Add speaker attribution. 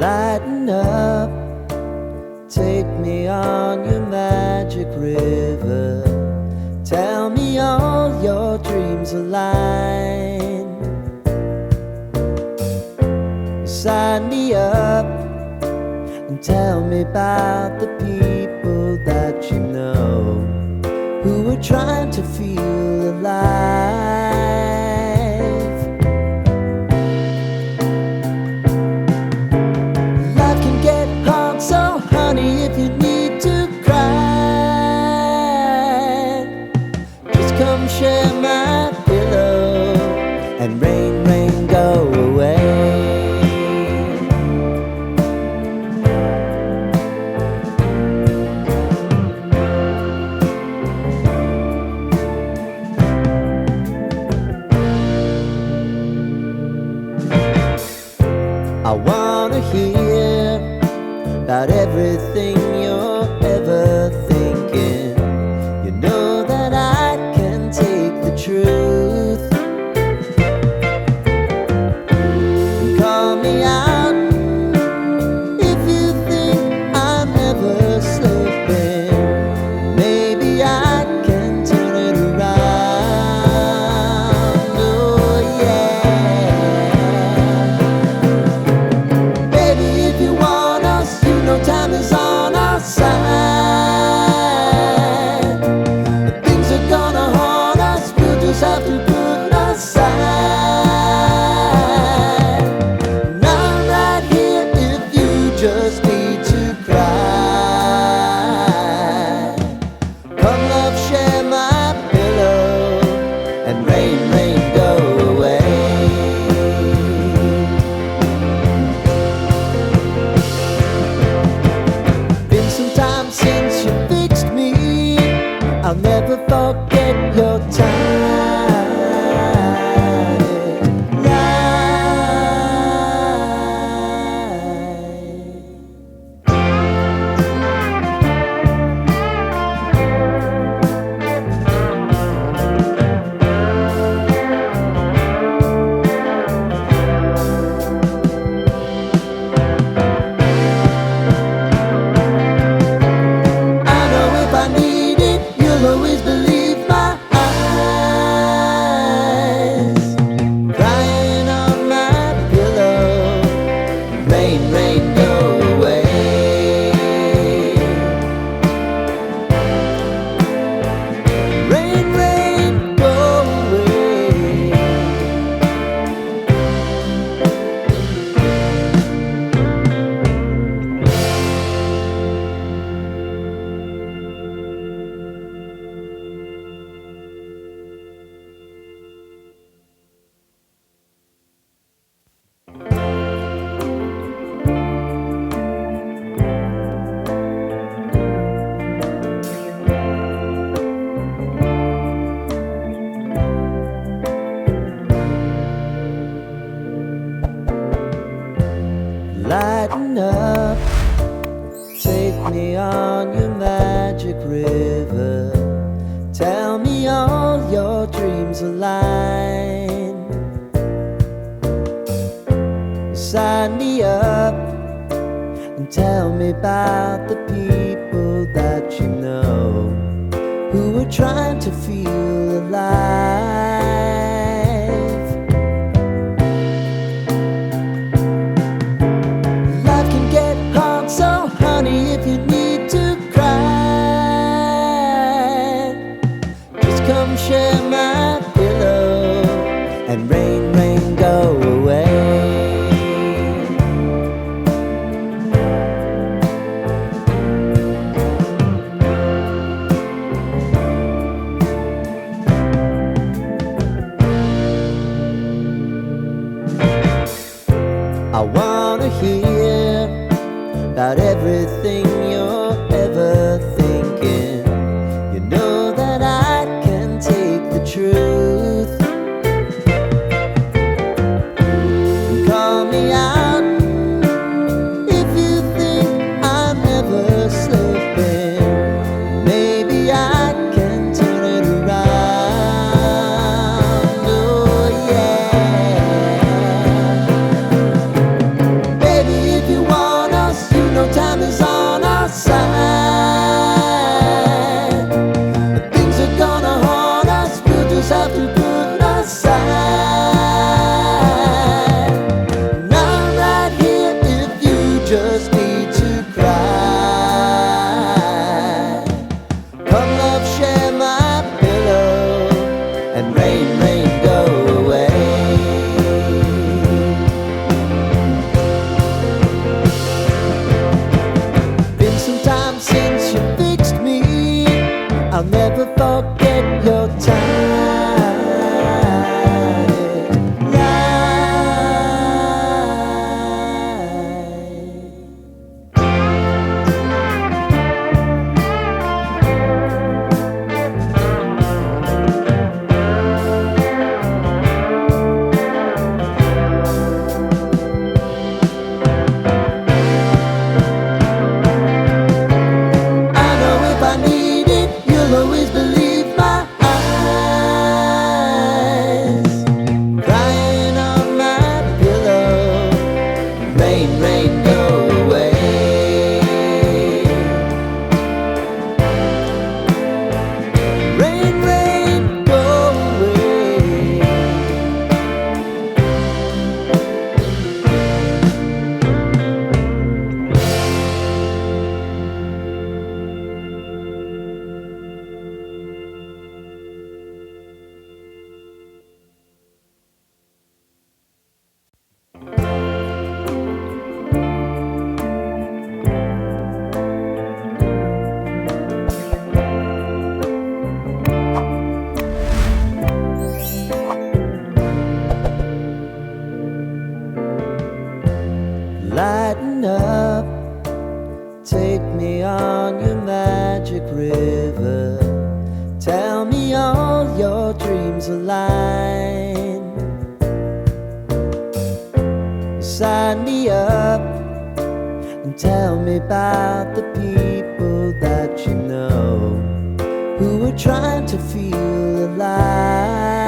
Speaker 1: Lighten up, take me on your magic river. Tell me all your dreams align. Sign me up and tell me about the people that you know who are trying to feel alive. Life can get hard, so honey, if you need to cry, just come share my pillow and rain, rain, go away. I wanna hear about everything you're ever thinking. You know that I can take the truth. Call me out if you think I'm ever slipping. Maybe I can turn it around. Oh yeah. Baby, if you want us, you know time is on our side. If things are gonna haunt us, we'll just have to put aside. And I'm right here if you just need to cry. Come love, share my pillow and rain, rain, go away. Been some time since you fixed me. I'll never forget your time. I know if I need it, you'll always believe my eyes. Crying on my pillow, rain, rain, go away. Rain, rain, go away. Lighten up, take me on your magic river. Tell me all your dreams align. Sign me up and tell me about the people that you know who are trying to feel alive. Life can get hard, so honey, if you need to cry, just come share my pillow and rain, rain, go away. I wanna hear about everything you're ever thinking. You know that I can take the truth. Call me out if you think I'm ever slipping. Maybe I can turn it around. Oh yeah. Baby, if you want stars align. Sign me up and tell me about the people that you know who are trying to feel alive.